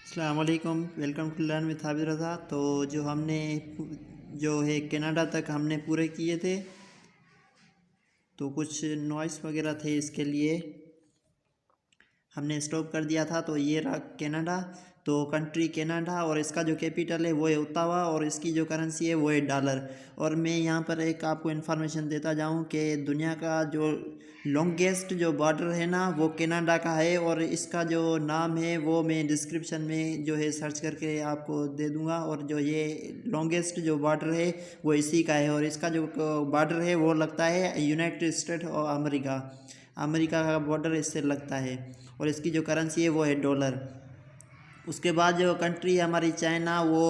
अस्सलाम वालेकुम, welcome to learn with Habib रज़ा। तो जो हमने जो है कनाडा तक हमने पूरे किए थे, तो कुछ नॉइस वगैरह थे, इसके लिए हमने स्टॉप कर दिया था। तो ये रहा कनाडा। तो कंट्री कनाडा और इसका जो कैपिटल है वो है ओटावा और इसकी जो करेंसी है वो है डॉलर। और मैं यहाँ पर एक आपको इन्फॉर्मेशन देता जाऊँ कि दुनिया का जो लॉन्गेस्ट जो बॉर्डर है ना वो कनाडा का है, और इसका जो नाम है वो मैं डिस्क्रिप्शन में जो है सर्च करके आपको दे दूँगा। और जो ये लॉन्गेस्ट जो बॉर्डर है वो इसी का है, और इसका जो बॉर्डर है वो लगता है यूनाइटेड स्टेट और अमेरिका का बॉर्डर इससे लगता है। और इसकी जो करेंसी है वो है डॉलर। उसके बाद जो कंट्री है हमारी चाइना, वो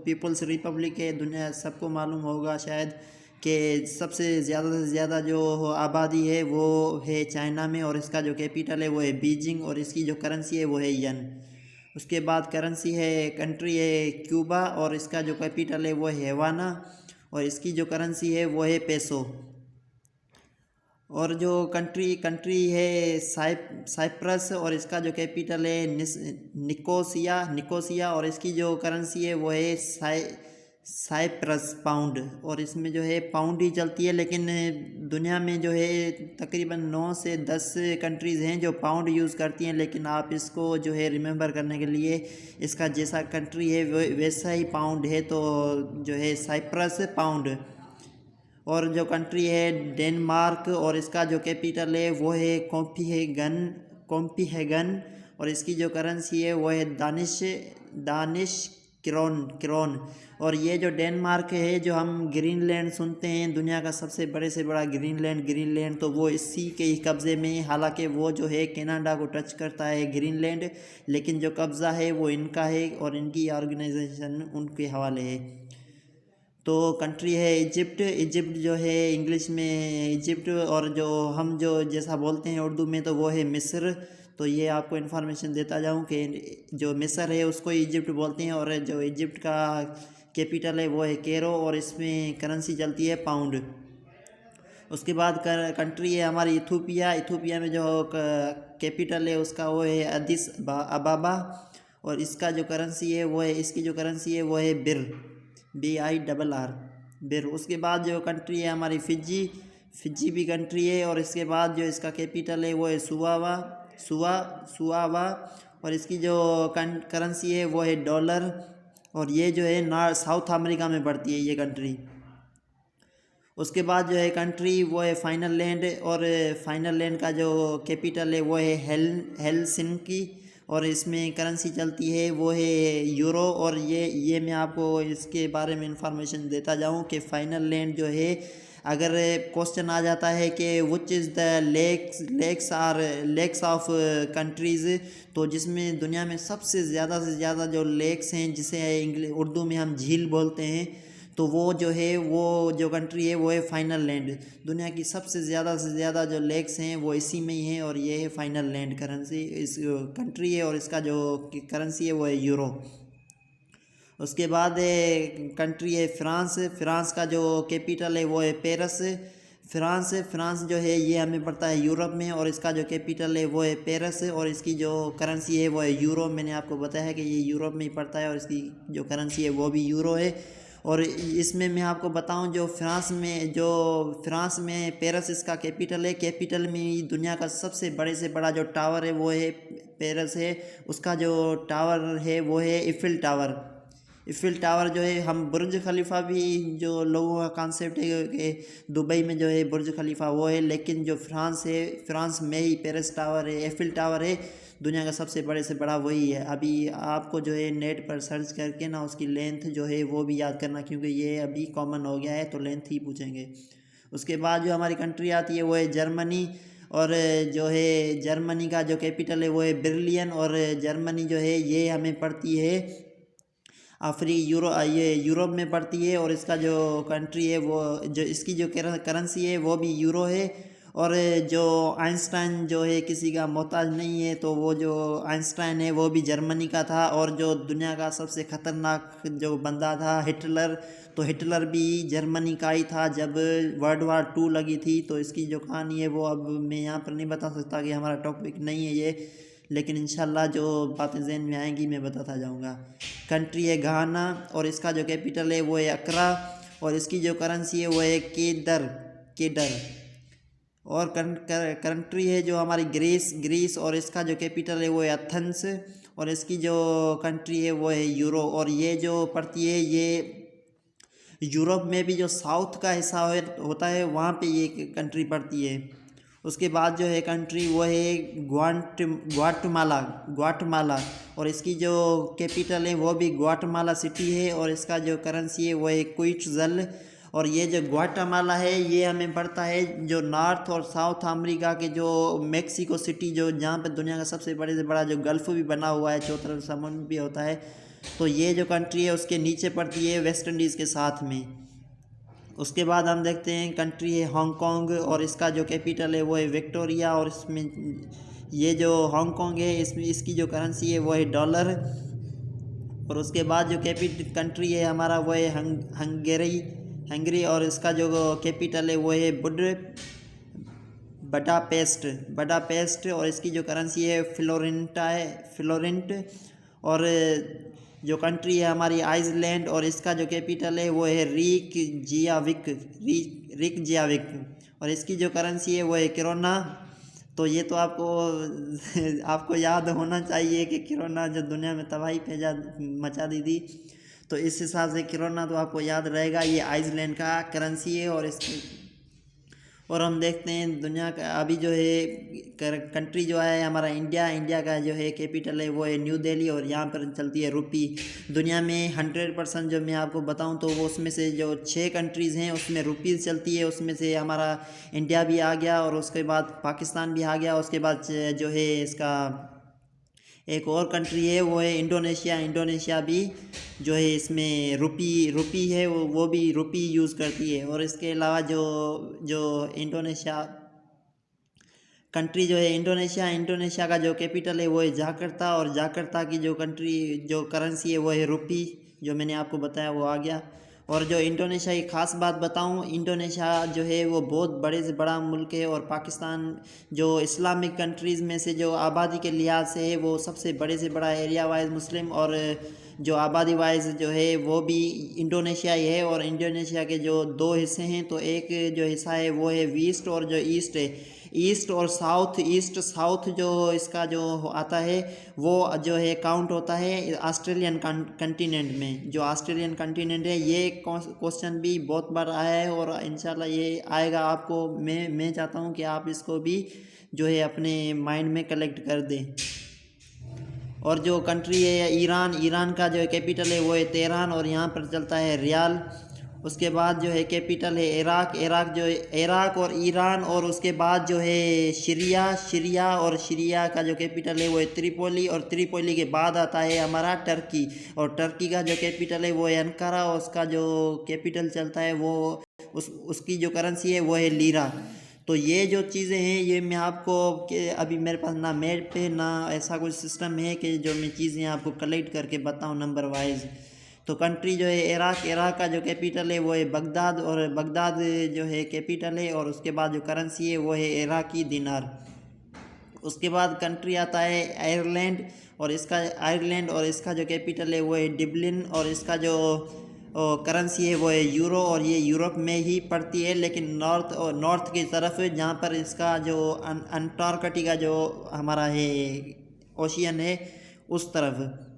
पीपल्स रिपब्लिक है। दुनिया सबको मालूम होगा शायद कि सबसे ज़्यादा से ज़्यादा जो आबादी है वो है चाइना में, और इसका जो कैपिटल है वो है बीजिंग, और इसकी जो करेंसी है वो है यन। उसके बाद करेंसी है कंट्री है क्यूबा, और इसका जो कैपिटल है वो है हेवाना, और इसकी जो करेंसी है वो है पेसो। और जो कंट्री कंट्री है साइप्रस, और इसका जो कैपिटल है निकोसिया, और इसकी जो करेंसी है वो है साइप्रस पाउंड। और इसमें जो है पाउंड ही चलती है, लेकिन दुनिया में जो है तकरीबन 9 से 10 कंट्रीज़ हैं जो पाउंड यूज़ करती हैं। लेकिन आप इसको जो है रिमेंबर करने के लिए इसका जैसा कंट्री है वैसा ही पाउंड है, तो जो है साइप्रस पाउंड। और जो कंट्री है डेनमार्क, और इसका जो कैपिटल है वो है कॉम्पीहेगन, और इसकी जो करेंसी है वो है दानिश क्रोन। और ये जो डेनमार्क है, जो हम ग्रीनलैंड सुनते हैं दुनिया का सबसे बड़े से बड़ा ग्रीनलैंड, तो वो इसी के ही कब्ज़े में। हालांकि वो जो है कनाडा को टच करता है ग्रीनलैंड, लेकिन जो कब्ज़ा है वो इनका है, और इनकी ऑर्गेनाइजेशन उनके हवाले है। तो कंट्री है इजिप्ट जो है इंग्लिश में इजिप्ट, और जो हम जो जैसा बोलते हैं उर्दू में तो वो है मिस्र। तो ये आपको इन्फॉर्मेशन देता जाऊँ कि जो मिस्र है उसको इजिप्ट बोलते हैं, और जो इजिप्ट का कैपिटल है वो है कैरो, और इसमें करेंसी चलती है पाउंड। उसके बाद कंट्री है हमारी इथोपिया में जो कैपिटल है उसका वो है अदिस अबाबा, और इसका जो करेंसी है वो है इसकी जो करेंसी है वो है BIRR बिर। उसके बाद जो कंट्री है हमारी फिजी भी कंट्री है, और इसके बाद जो इसका कैपिटल है वो है सुआवा, और इसकी जो करेंसी है वो है डॉलर। और ये जो है साउथ अमेरिका में पड़ती है ये कंट्री। उसके बाद जो है कंट्री वो है फाइनलैंड, और फाइनलैंड का जो कैपिटल है वो है हेलसिंकी, और इसमें करेंसी चलती है वो है यूरो। और ये मैं आपको इसके बारे में इंफॉर्मेशन देता जाऊं कि फाइनलैंड जो है, अगर क्वेश्चन आ जाता है कि which is the lakes of countries, तो जिसमें दुनिया में सबसे ज़्यादा जो लेक्स हैं, जिसे उर्दू में हम झील बोलते हैं, तो वो जो है वो जो कंट्री है वो है फाइनलैंड। दुनिया की सबसे से ज़्यादा जो लेक्स हैं वो इसी में ही हैं, और ये है फाइनलैंड करेंसी इस कंट्री है, और इसका जो करेंसी है वो है यूरो। उसके बाद कंट्री है फ्रांस का जो कैपिटल है वो है पेरिस। फ्रांस जो है ये हमें पड़ता है यूरोप में, और इसका जो कैपिटल है वो है पेरिस, और इसकी जो करेंसी है वो है यूरो। मैंने आपको बताया है कि ये यूरोप में ही पड़ता है, और इसकी जो करेंसी है वो भी यूरो है। और इसमें मैं आपको बताऊं जो फ्रांस में पेरिस इसका कैपिटल है। कैपिटल में ही दुनिया का सबसे बड़े से बड़ा जो टावर है वो है पेरिस है। उसका जो टावर है वो है इफ़िल टावर जो है, हम बुर्ज खलीफा भी जो लोगों का कॉन्सेप्ट है कि दुबई में जो है बुर्ज खलीफा वो है, लेकिन जो फ्रांस में ही पेरिस टावर है, एफिल टावर है, दुनिया का सबसे बड़े से बड़ा वही है। अभी आपको जो है नेट पर सर्च करके ना उसकी लेंथ जो है वो भी याद करना, क्योंकि ये अभी कॉमन हो गया है तो लेंथ ही पूछेंगे। उसके बाद जो हमारी कंट्री आती है वो है जर्मनी, और जो है जर्मनी का जो कैपिटल है वो है बर्लिन, और जर्मनी जो है ये हमें पड़ती है ये यूरोप में पड़ती है, और इसका जो कंट्री है वो जो इसकी जो करेंसी है वो भी यूरो है। और जो आइंस्टाइन जो है किसी का मोहताज नहीं है, तो वो जो आइंस्टाइन है वो भी जर्मनी का था। और जो दुनिया का सबसे ख़तरनाक जो बंदा था हिटलर, तो हिटलर भी जर्मनी का ही था जब World War II लगी थी। तो इसकी जो कहानी है वो अब मैं यहाँ पर नहीं बता सकता कि हमारा टॉपिक नहीं है ये, लेकिन इंशाल्लाह जो बातें ज़हन में आएंगी मैं बताता जाऊंगा। कंट्री है घाना और इसका जो कैपिटल है वो है अक्रा और इसकी जो करेंसी है वो है केडर और कंट्री है जो हमारी ग्रीस और इसका जो कैपिटल है वो है एथेंस और इसकी जो कंट्री है वो है यूरो और ये जो पड़ती है ये यूरोप में भी जो साउथ का हिस्सा होता है वहाँ पे ये कंट्री पड़ती है। उसके बाद जो है कंट्री वो है ग्वाटमाला और इसकी जो कैपिटल है वो भी ग्वाटमाला सिटी है और इसका जो करेंसी है वो है क्विट्ज़ल और ये जो ग्वाटामाला है ये हमें पड़ता है जो नॉर्थ और साउथ अमेरिका के जो मेक्सिको सिटी जो जहाँ पे दुनिया का सबसे बड़े से बड़ा जो गल्फ़ भी बना हुआ है, चौथरा तरफ समुद्र भी होता है, तो ये जो कंट्री है उसके नीचे पड़ती है वेस्ट इंडीज़ के साथ में। उसके बाद हम देखते हैं कंट्री है हांगकांग और इसका जो कैपिटल है वो है विक्टोरिया और इसमें ये जो हांगकांग है इसमें इसकी जो करेंसी है वो है डॉलर और उसके बाद जो कंट्री है हमारा वो है हंगरी और इसका जो कैपिटल है वो है बडापेस्ट और इसकी जो करेंसी है फ्लोरेंट और जो कंट्री है हमारी आइसलैंड और इसका जो कैपिटल है वो है रिकजियाविक और इसकी जो करेंसी है वो है किरोना। तो ये तो आपको याद होना चाहिए कि किरोना जो दुनिया में तबाही मचा दी थी, तो इस हिसाब से किरोना तो आपको याद रहेगा। ये आइसलैंड का करेंसी है और हम देखते हैं दुनिया का अभी जो है कंट्री जो है हमारा इंडिया का जो है कैपिटल है वो है न्यू दिल्ली और यहाँ पर चलती है रुपी। दुनिया में 100% जो मैं आपको बताऊं तो वो उसमें से जो 6 कंट्रीज़ हैं उसमें रुपीज़ चलती है, उसमें से हमारा इंडिया भी आ गया और उसके बाद पाकिस्तान भी आ गया। उसके बाद जो है इसका एक और कंट्री है वो है इंडोनेशिया भी जो है इसमें रुपी है वो भी रुपी यूज़ करती है। और इसके अलावा जो इंडोनेशिया कंट्री जो है इंडोनेशिया का जो कैपिटल है वो है जाकर्ता और जाकर्ता की जो करेंसी है वो है रुपी, जो मैंने आपको बताया वो आ गया। और जो इंडोनेशिया की ख़ास बात बताऊं, इंडोनेशिया जो है वो बहुत बड़े से बड़ा मुल्क है और पाकिस्तान जो इस्लामिक कंट्रीज़ में से जो आबादी के लिहाज से है वो सबसे बड़े से बड़ा एरिया वाइज मुस्लिम और जो आबादी वाइज जो है वो भी इंडोनेशिया ही है। और इंडोनेशिया के जो 2 हिस्से हैं, तो एक जो हिस्सा है वो है वेस्ट और जो ईस्ट है, ईस्ट और साउथ जो इसका जो आता है वो जो है काउंट होता है ऑस्ट्रेलियन कंटिनेंट में। जो ऑस्ट्रेलियन कंटिनेंट है ये क्वेश्चन भी बहुत बार आया है और इंशाल्लाह ये आएगा आपको। मैं चाहता हूँ कि आप इसको भी जो है अपने माइंड में कलेक्ट कर दें। और जो कंट्री है ईरान का जो कैपिटल है वो है तेहरान और यहाँ पर चलता है रियाल। उसके बाद जो है कैपिटल है इराक और ईरान और उसके बाद जो है सीरिया और सीरिया का जो कैपिटल है वो है त्रिपोली और त्रिपोली के बाद आता है हमारा टर्की और टर्की का जो कैपिटल है वो है अंकारा और उसका जो कैपिटल चलता है वो उसकी जो करेंसी है वो है लीरा। तो ये जो चीज़ें हैं ये मैं आपको अभी मेरे पास ना मैप पे ना ऐसा कुछ सिस्टम है कि जो मैं चीज़ें आपको कलेक्ट करके बताऊं नंबर वाइज। तो कंट्री जो है इराक का जो कैपिटल है वो है बगदाद और बगदाद जो है कैपिटल है और उसके बाद जो करेंसी है वो है इराकी दिनार। उसके बाद कंट्री आता है आयरलैंड और इसका जो कैपिटल है वो है डब्लिन और इसका जो करेंसी है वो है यूरो और ये यूरोप में ही पड़ती है, लेकिन नॉर्थ की तरफ जहाँ पर इसका जो अंटार्कटिका जो हमारा है ओशियन है उस तरफ।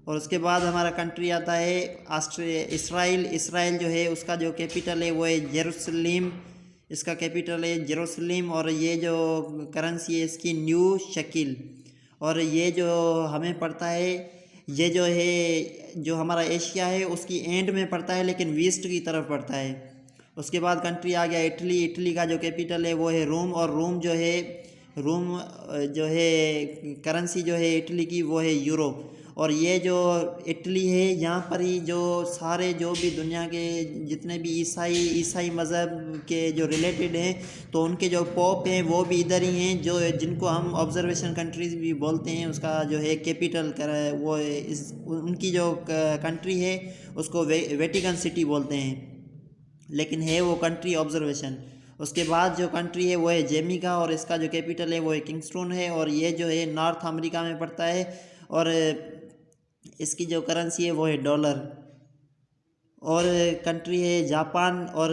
और उसके बाद हमारा कंट्री आता है इसराइल जो है उसका जो कैपिटल है वो है जेरूसलम, इसका कैपिटल है जेरूसलम और ये जो करेंसी है इसकी न्यू शकील। और ये जो हमें पड़ता है ये जो है जो हमारा एशिया है उसकी एंड में पड़ता है लेकिन वेस्ट की तरफ पड़ता है। उसके बाद कंट्री आ गया इटली का जो कैपिटल है वो है रोम और रोम जो है करेंसी जो है इटली की वो है यूरो। और ये जो इटली है यहाँ पर ही जो सारे जो भी दुनिया के जितने भी ईसाई मज़हब के जो रिलेटेड हैं तो उनके जो पोप हैं वो भी इधर ही हैं, जो जिनको हम ऑब्जर्वेशन कंट्रीज़ भी बोलते हैं। उसका जो है कैपिटल वो उनकी जो कंट्री है उसको वेटिकन सिटी बोलते हैं, लेकिन है वो कंट्री ऑब्जर्वेशन। उसके बाद जो कंट्री है वो है जैमिका और इसका जो कैपिटल है वो है किंगस्टन है और ये जो है नॉर्थ अमेरिका में पड़ता है और इसकी जो करेंसी है वो है डॉलर। और कंट्री है जापान और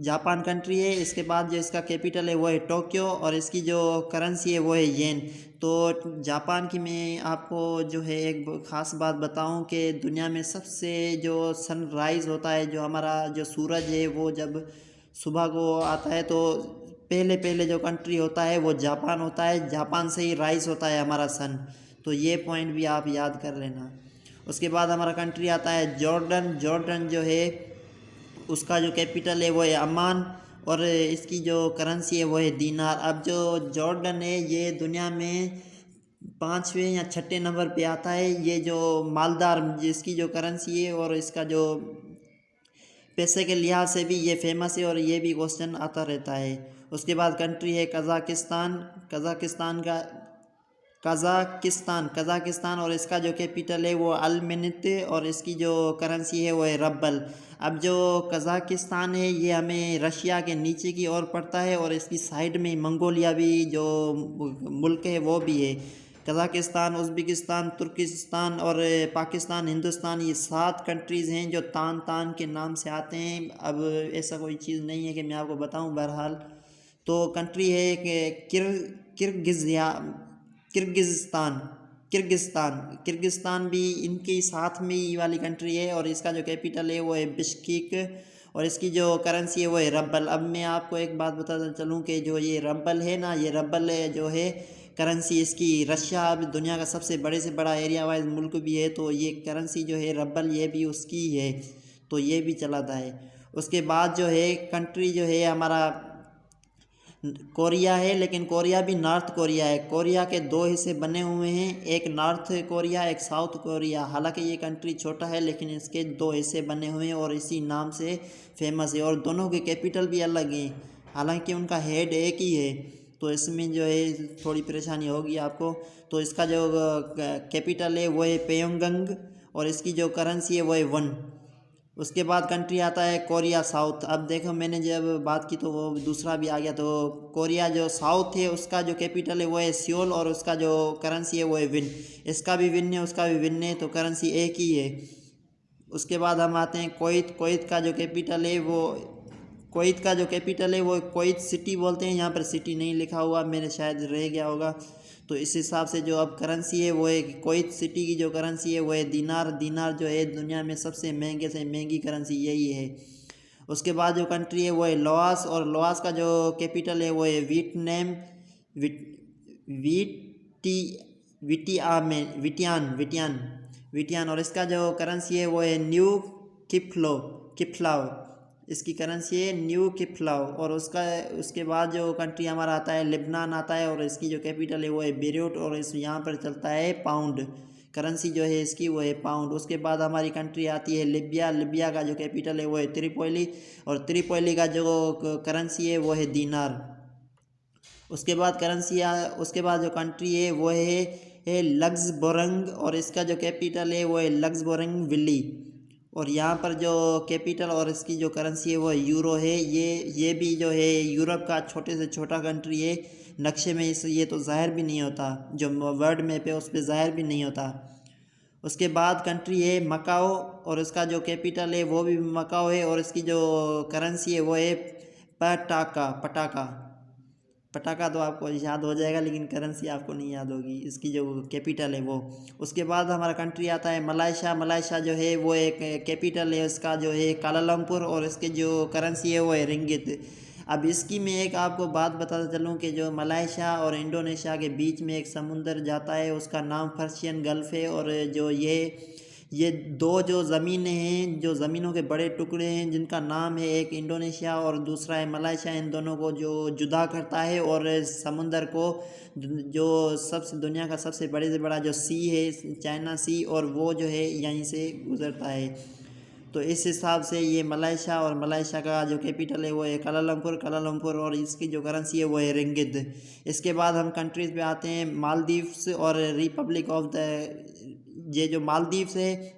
जापान कंट्री है। इसके बाद जो इसका कैपिटल है वो है टोक्यो और इसकी जो करेंसी है वो है येन। तो जापान की मैं आपको जो है एक ख़ास बात बताऊं कि दुनिया में सबसे जो सनराइज़ होता है, जो हमारा जो सूरज है वो जब सुबह को आता है तो पहले पहले जो कंट्री होता है वो जापान होता है। जापान से ही राइज होता है हमारा सन। तो ये पॉइंट भी आप याद कर लेना। उसके बाद हमारा कंट्री आता है जॉर्डन। जॉर्डन जो है उसका जो कैपिटल है वो है अम्मान और इसकी जो करेंसी है वो है दीनार। अब जो जॉर्डन है ये दुनिया में 5वें या 6ठे नंबर पे आता है। ये जो मालदार जिसकी जो करेंसी है और इसका जो पैसे के लिहाज से भी ये फेमस है और ये भी क्वेश्चन आता रहता है। उसके बाद कंट्री है कज़ाकिस्तान। कज़ाकिस्तान और इसका जो कैपिटल है वो अल्मेनित और इसकी जो करेंसी है वो है रब्बल। अब जो कज़ाकिस्तान है ये हमें रशिया के नीचे की ओर पड़ता है और इसकी साइड में मंगोलिया भी जो मुल्क है वो भी है। कज़ाकिस्तान, उज़्बेकिस्तान, तुर्किस्तान और पाकिस्तान, हिंदुस्तान, ये 7 कंट्रीज़ हैं जो तान तान के नाम से आते हैं। अब ऐसा कोई चीज़ नहीं है कि मैं आपको बताऊं। बहरहाल तो कंट्री है कि किर्गिज़िया किर्गिज़स्तान किर्गिस्तान किर्गिस्तान भी इनके साथ में ही वाली कंट्री है और इसका जो कैपिटल है वो है बिश्केक और इसकी जो करेंसी है वो है रब्बल। अब मैं आपको एक बात बताता चलूँ कि जो ये रब्बल है ना, ये रब्बल जो है करेंसी इसकी, रशिया अब दुनिया का सबसे बड़े से बड़ा एरिया वाइज मुल्क भी है तो ये करेंसी जो है रब्बल ये भी उसकी ही है, तो ये भी चलाता है। उसके बाद जो है कंट्री जो है हमारा कोरिया है, लेकिन कोरिया भी नॉर्थ कोरिया है। कोरिया के 2 हिस्से बने हुए हैं, एक नॉर्थ कोरिया एक साउथ कोरिया। हालांकि ये कंट्री छोटा है लेकिन इसके 2 हिस्से बने हुए हैं और इसी नाम से फेमस है और दोनों के कैपिटल भी अलग हैं। हालांकि उनका हेड एक ही है तो इसमें जो है थोड़ी परेशानी होगी आपको। तो इसका जो कैपिटल है वो है प्योंगयांग और इसकी जो करेंसी है वो है वन। उसके बाद कंट्री आता है कोरिया साउथ। अब देखो मैंने जब बात की तो वो दूसरा भी आ गया। तो कोरिया जो साउथ है उसका जो कैपिटल है वो है सियोल और उसका जो करेंसी है वो है विन। इसका भी विन है उसका भी विन है तो करेंसी एक ही है। उसके बाद हम आते हैं कोइत। कोइत का जो कैपिटल है वो कोइत सिटी बोलते हैं। यहाँ पर सिटी नहीं लिखा हुआ, मेरे शायद रह गया होगा। तो इस हिसाब से जो अब करेंसी है वो है कोइत सिटी की जो करेंसी है वो है दीनार। दीनार जो है दुनिया में सबसे महंगे से महंगी करेंसी यही है। उसके बाद जो कंट्री है वो है लोआस और लोआस का जो कैपिटल है वो है वियतनाम विट विटी विटियान और इसका जो करेंसी है वो है न्यू किप्लाव। इसकी करेंसी है न्यू किप्लाव और उसके बाद जो कंट्री हमारा आता है लेबनान आता है और इसकी जो कैपिटल है वो है बेरूट और इस यहाँ पर चलता है पाउंड। करेंसी जो है इसकी वो है पाउंड। उसके बाद हमारी कंट्री आती है लिबिया। लिबिया का जो कैपिटल है वो है त्रिपोली और त्रिपोली का जो करेंसी है वो है दीनार। उसके बाद जो कंट्री है वो है लग्जबोरग और इसका जो कैपिटल है वो है लग्जबोरग विली और यहाँ पर जो कैपिटल और इसकी जो करेंसी है वो यूरो है। ये भी जो है यूरोप का छोटे से छोटा कंट्री है। नक्शे में ये तो ज़ाहिर भी नहीं होता, जो वर्ल्ड मैप है उस पर ज़ाहिर भी नहीं होता। उसके बाद कंट्री है मकाओ और इसका जो कैपिटल है वो भी मकाओ है और इसकी जो करेंसी है वो है पटाका तो आपको याद हो जाएगा लेकिन करेंसी आपको नहीं याद होगी, इसकी जो कैपिटल है वो। उसके बाद हमारा कंट्री आता है मलाइशिया। मलाइशिया जो है वो एक कैपिटल है उसका जो है कालालमपुर और इसके जो करेंसी है वो है रिंगित। अब इसकी मैं एक आपको बात बताता चलूँ कि जो मलाइशिया और इंडोनेशिया के बीच में एक समुंदर जाता है उसका नाम पर्शियन गल्फ़ है और जो ये 2 जो ज़मीनें हैं, जो ज़मीनों के बड़े टुकड़े हैं जिनका नाम है एक इंडोनेशिया और दूसरा है मलाइशिया, इन दोनों को जो जुदा करता है और समुंदर को जो सबसे दुनिया का सबसे बड़े से बड़ा जो सी है चाइना सी और वो जो है यहीं से गुज़रता है। तो इस हिसाब से ये मलाइशिया और मलाइशिया का जो कैपिटल है वो है कालालमपुर और इसकी जो करेंसी है वो है रिंगित। इसके बाद हम कंट्रीज़ पे आते हैं मालदीव्स और रिपब्लिक ऑफ ये जो मालदीव्स है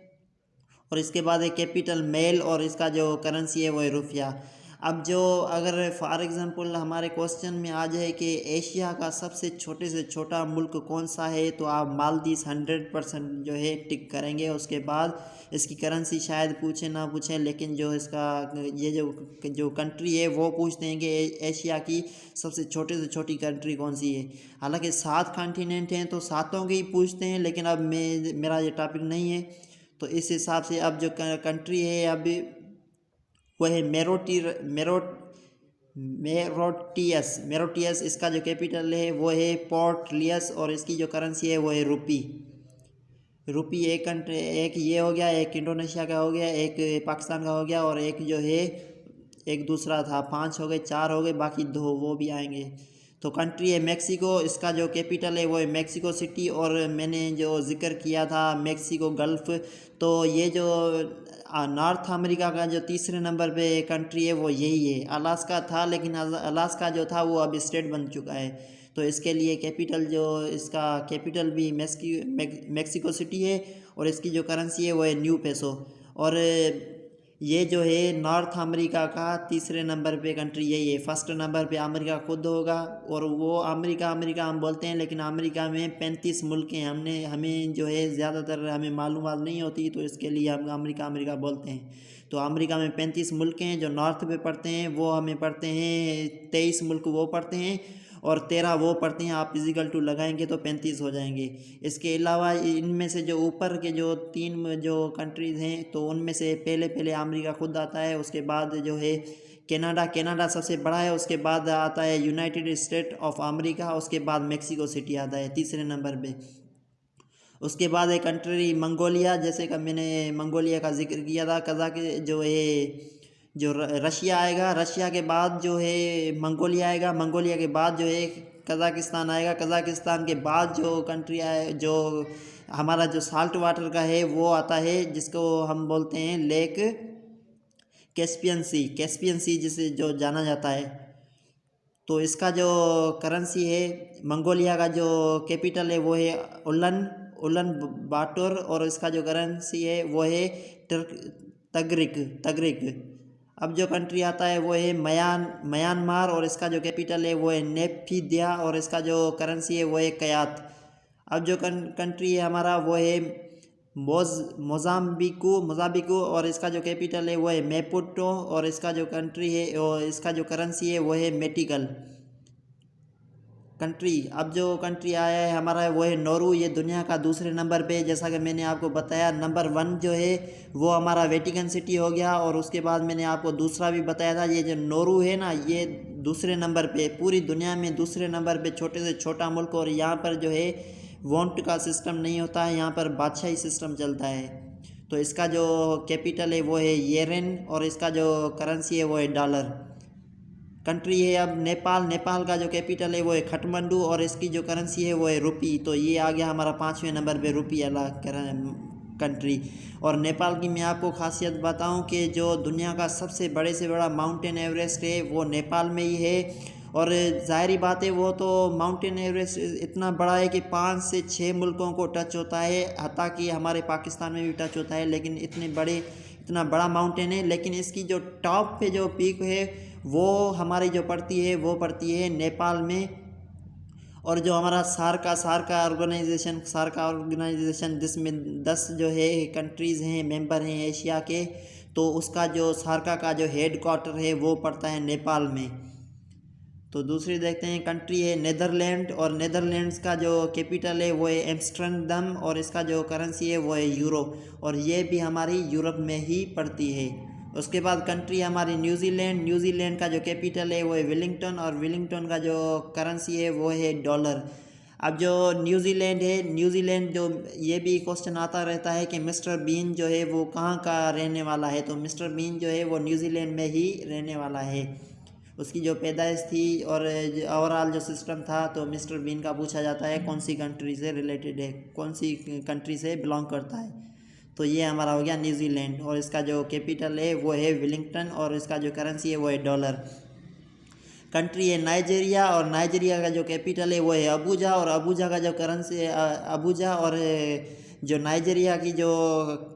और इसके बाद है कैपिटल मेल और इसका जो करेंसी है वो है रुपया। अब जो अगर फॉर एग्ज़ाम्पल हमारे क्वेश्चन में आ जाए कि एशिया का सबसे छोटे से छोटा मुल्क कौन सा है, तो आप मालदीव 100% जो है टिक करेंगे। उसके बाद इसकी करेंसी शायद पूछे ना पूछे, लेकिन जो इसका ये जो कंट्री है वो पूछते हैं कि एशिया की सबसे छोटे से छोटी कंट्री कौन सी है। हालांकि 7 कॉन्टिनेंट हैं तो सातों के ही पूछते हैं, लेकिन अब मेरा ये टॉपिक नहीं है, तो इस हिसाब से अब जो कंट्री है अब वो है मेरोटियस। इसका जो कैपिटल है वो है पोर्ट लियस, और इसकी जो करेंसी है वो है रुपी। एक कंट्री, एक ये हो गया, एक इंडोनेशिया का हो गया, एक पाकिस्तान का हो गया, और एक जो है एक दूसरा था। 5 हो गए, 4 हो गए, बाकी 2 वो भी आएंगे। तो कंट्री है मेक्सिको, इसका जो कैपिटल है वो है मेक्सिको सिटी, और मैंने जो जिक्र किया था मेक्सिको गल्फ, तो ये जो नॉर्थ अमेरिका का जो तीसरे नंबर पे कंट्री है वो यही है। अलास्का था, लेकिन अलास्का जो था वो अब स्टेट बन चुका है। तो इसके लिए कैपिटल जो इसका कैपिटल भी मेक्सिको सिटी है, और इसकी जो करेंसी है वो है न्यू पेसो। और ये जो है नॉर्थ अमेरिका का तीसरे नंबर पे कंट्री यही है। फर्स्ट नंबर पे अमेरिका खुद होगा, और वो अमेरिका हम बोलते हैं, लेकिन अमेरिका में 35 मुल्क हैं। हमें जो है ज़्यादातर हमें मालूमात नहीं होती, तो इसके लिए हम अमेरिका बोलते हैं। तो अमेरिका में 35 मुल्क हैं। जो नॉर्थ पे पढ़ते हैं वो हमें पढ़ते हैं 23 मुल्क वो पढ़ते हैं, और 13 वो पढ़ते हैं। आप फिजिकल टू लगाएंगे तो 35 हो जाएंगे। इसके अलावा इनमें से जो ऊपर के जो 3 जो कंट्रीज़ हैं, तो उनमें से पहले अमेरिका खुद आता है। उसके बाद जो है कनाडा सबसे बड़ा है। उसके बाद आता है यूनाइटेड स्टेट ऑफ अमेरिका। उसके बाद मेक्सिको सिटी आता है तीसरे नंबर पे। उसके बाद एक कंट्री मंगोलिया, जैसे कि मैंने मंगोलिया का जिक्र किया था। जो है जो रशिया आएगा, रशिया के बाद जो है मंगोलिया आएगा, मंगोलिया के बाद जो है कज़ाकिस्तान आएगा, कज़ाकिस्तान के बाद जो कंट्री आए जो हमारा जो साल्ट वाटर का है वो आता है, जिसको हम बोलते हैं लेक कैस्पियन सी जिसे जो जाना जाता है। तो इसका जो करेंसी है, मंगोलिया का जो कैपिटल है वो है उलन बाटोर, और इसका जो करेंसी है वो है तगरिक। अब जो कंट्री आता है वो है म्यांमार, और इसका जो कैपिटल है वो है नेप्यिदिया, और इसका जो करेंसी है वो है कयात। अब जो कंट्री है हमारा वो है मोजाम्बिको, और इसका जो कैपिटल है वो है मैपुटो, और इसका जो कंट्री है और इसका जो करेंसी है वो है मेटिकल कंट्री। अब जो कंट्री आया है हमारा वो है नोरू। ये दुनिया का दूसरे नंबर पे, जैसा कि मैंने आपको बताया, नंबर 1 जो है वो हमारा वेटिकन सिटी हो गया, और उसके बाद मैंने आपको दूसरा भी बताया था। ये जो नोरू है ना, ये दूसरे नंबर पे, पूरी दुनिया में दूसरे नंबर पे छोटे से छोटा मुल्क। और यहाँ पर जो है वोट का सिस्टम नहीं होता है, यहाँ पर बादशाही सिस्टम चलता है। तो इसका जो कैपिटल है वो है येरेन, और इसका जो करेंसी है वो है डॉलर। कंट्री है अब नेपाल का जो कैपिटल है वो है खटमंडू, और इसकी जो करेंसी है वो है रुपी। तो ये आ गया हमारा 5वें नंबर पे रुपी वाला कंट्री। और नेपाल की मैं आपको खासियत बताऊं कि जो दुनिया का सबसे बड़े से बड़ा माउंटेन एवरेस्ट है वो नेपाल में ही है। और ज़ाहिरी बात है, वो तो माउंटेन एवरेस्ट इतना बड़ा है कि 5 से 6 मुल्कों को टच होता है, हत्ता कि हमारे पाकिस्तान में भी टच होता है। लेकिन इतना बड़ा माउंटेन है, लेकिन इसकी जो टॉप पे जो पीक है वो हमारी जो पड़ती है नेपाल में। और जो हमारा सार्का ऑर्गेनाइजेशन जिसमें 10 जो है कंट्रीज़ हैं, मेंबर हैं एशिया के, तो उसका जो सार्का का जो हेड क्वार्टर है वो पड़ता है नेपाल में। तो दूसरी देखते हैं कंट्री है नेदरलैंड, और नेदरलैंड्स का जो कैपिटल है वो है एम्स्टर्डम, और इसका जो करेंसी है वो है यूरो, और ये भी हमारी यूरोप में ही पड़ती है। उसके बाद कंट्री हमारी न्यूजीलैंड का जो कैपिटल है वो है वेलिंगटन, और वेलिंगटन का जो करेंसी है वो है डॉलर। अब जो न्यूजीलैंड जो ये भी क्वेश्चन आता रहता है कि मिस्टर बीन जो है वो कहाँ का रहने वाला है, तो मिस्टर बीन जो है वो न्यूजीलैंड में ही रहने वाला है। उसकी जो पैदाइश थी और ओवरऑल जो सिस्टम था, तो मिस्टर बीन का पूछा जाता है कौन सी कंट्री से रिलेटेड है, कौन सी कंट्री से बिलोंग करता है। तो ये हमारा हो गया न्यूजीलैंड, और इसका जो कैपिटल है वो है वेलिंगटन, और इसका जो करेंसी है वो है डॉलर। कंट्री है नाइजीरिया, और नाइजीरिया का जो कैपिटल है वो है अबूजा, और अबूजा का जो करेंसी है अबूजा, और जो नाइजीरिया की जो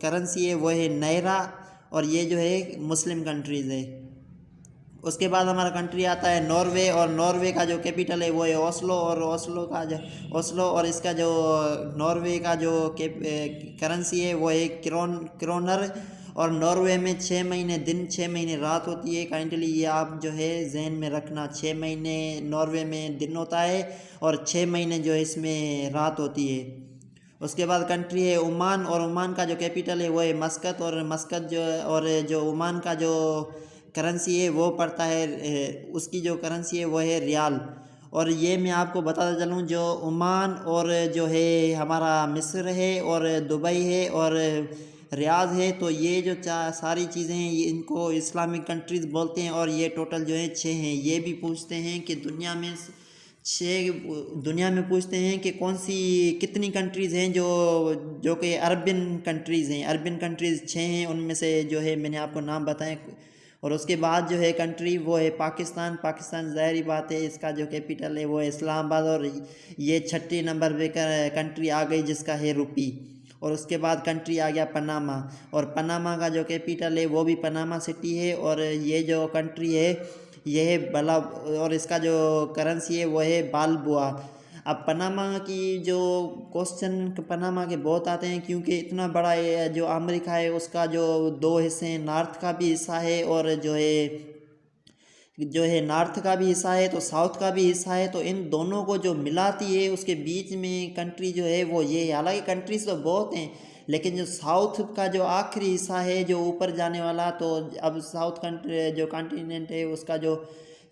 करेंसी है वो है नायरा, और ये जो है मुस्लिम कंट्रीज़ है। उसके बाद हमारा कंट्री आता है नॉर्वे, और नॉर्वे का जो कैपिटल है वो है ओस्लो, और ओस्लो और इसका जो नॉर्वे का जो करेंसी है वो है क्रोनर। और नॉर्वे में 6 महीने दिन 6 महीने रात होती है। काइंडली ये आप जो है जहन में रखना, 6 महीने नॉर्वे में दिन होता है और 6 महीने जो है इसमें रात होती है। उसके बाद कंट्री है ओमान, और ओमान का जो कैपिटल है वो है मस्कत, और मस्कत जो ओमान का जो करेंसी है वो पड़ता है, उसकी जो करेंसी है वो है रियाल। और ये मैं आपको बताता चलूँ, जो ओमान और जो है हमारा मिस्र है और दुबई है और रियाद है, तो ये जो सारी चीज़ें हैं ये इनको इस्लामिक कंट्रीज़ बोलते हैं। और ये टोटल जो है 6 हैं। ये भी पूछते हैं कि दुनिया में पूछते हैं कि कितनी कंट्रीज़ हैं जो कि अरबियन कंट्रीज़ हैं। अरबियन कंट्रीज़ 6 हैं, उनमें से जो है मैंने आपको नाम बताएं। और उसके बाद जो है कंट्री वो है पाकिस्तान। पाकिस्तान ज़ाहिरी बात है, इसका जो कैपिटल है वो है इस्लामाबाद, और ये 6 नंबर पे कंट्री आ गई जिसका है रुपी। और उसके बाद कंट्री आ गया पनामा, और पनामा का जो कैपिटल है वो भी पनामा सिटी है। और ये जो कंट्री है ये है बला, और इसका जो करेंसी है वो है बालबुआ। अब पनामा की जो क्वेश्चन पनामा के बहुत आते हैं, क्योंकि इतना बड़ा ये जो अमेरिका है उसका जो 2 हिस्से हैं, नॉर्थ का भी हिस्सा है और जो है नॉर्थ का भी हिस्सा है तो साउथ का भी हिस्सा है, तो इन दोनों को जो मिलाती है उसके बीच में कंट्री जो है वो ये है। हालांकि कंट्रीज तो बहुत हैं, लेकिन जो साउथ का जो आखिरी हिस्सा है जो ऊपर जाने वाला, तो अब साउथ कंट्री जो कॉन्टिनेंट है उसका जो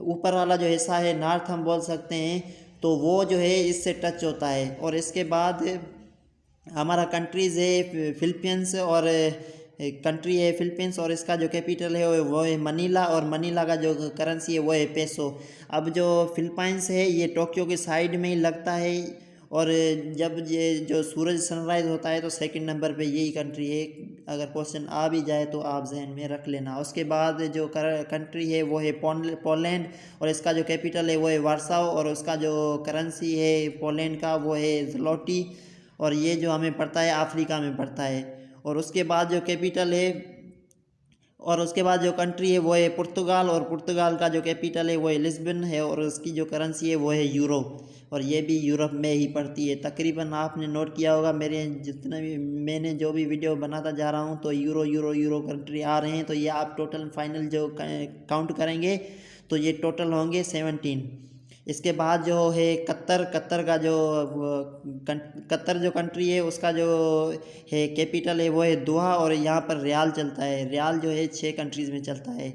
ऊपर वाला जो हिस्सा है नॉर्थ हम बोल सकते हैं, तो वो जो है इससे टच होता है। और इसके बाद हमारा कंट्रीज़ है फिलीपींस, और कंट्री है फिलीपींस, और इसका जो कैपिटल है वो है मनीला, और मनीला का जो करेंसी है वो है पेसो। अब जो फिलीपींस है ये टोक्यो के साइड में ही लगता है, और जब ये जो सूरज सनराइज़ होता है तो सेकंड नंबर पे यही कंट्री है। अगर क्वेश्चन आ भी जाए तो आप जहन में रख लेना। उसके बाद जो कंट्री है वो है पोलैंड, और इसका जो कैपिटल है वो है वार्साओ, और उसका जो करेंसी है पोलैंड का वो है ज़्लोटी, और ये जो हमें पड़ता है अफ्रीका में पड़ता है। और उसके बाद जो कैपिटल है और उसके बाद जो कंट्री है वो है पुर्तगाल, और पुर्तगाल का जो कैपिटल है वो है लिस्बन है, और उसकी जो करेंसी है वो है यूरो, और ये भी यूरोप में ही पड़ती है। तकरीबन आपने नोट किया होगा मेरे जितने भी मैंने जो भी वीडियो बनाता जा रहा हूँ तो यूरो यूरो यूरो कंट्री आ रहे हैं, तो ये आप टोटल फाइनल जो काउंट करेंगे तो ये टोटल होंगे 17। इसके बाद जो है कतर का जो कतर जो कंट्री है उसका जो है कैपिटल है वो है दोहा, और यहाँ पर रियाल चलता है। रियाल जो है 6 कंट्रीज़ में चलता है।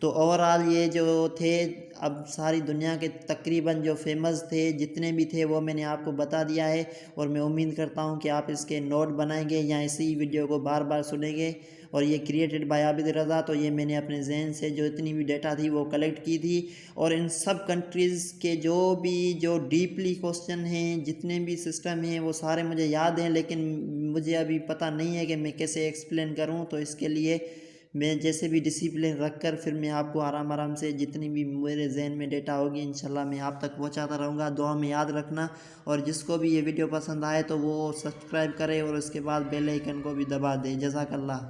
तो ओवरऑल ये जो थे, अब सारी दुनिया के तकरीबन जो फेमस थे जितने भी थे वो मैंने आपको बता दिया है, और मैं उम्मीद करता हूँ कि आप इसके नोट बनाएंगे या इसी वीडियो को बार बार सुनेंगे। और ये क्रिएटेड बाय आबिद रज़ा, तो ये मैंने अपने जहन से जो इतनी भी डेटा थी वो कलेक्ट की थी, और इन सब कंट्रीज़ के जो डीपली क्वेश्चन हैं जितने भी सिस्टम हैं वो सारे मुझे याद हैं, लेकिन मुझे अभी पता नहीं है कि मैं कैसे एक्सप्लेन करूं। तो इसके लिए मैं जैसे भी डिसिप्लिन रख कर फिर मैं आपको आराम आराम से जितनी भी मेरे जहन में डेटा होगी इंशाल्लाह मैं आप तक पहुंचाता रहूँगा। दुआ में याद रखना, और जिसको भी ये वीडियो पसंद आए तो वो सब्सक्राइब करे और उसके बाद बेल आइकन को भी दबा दे। जज़ाकल्लाह।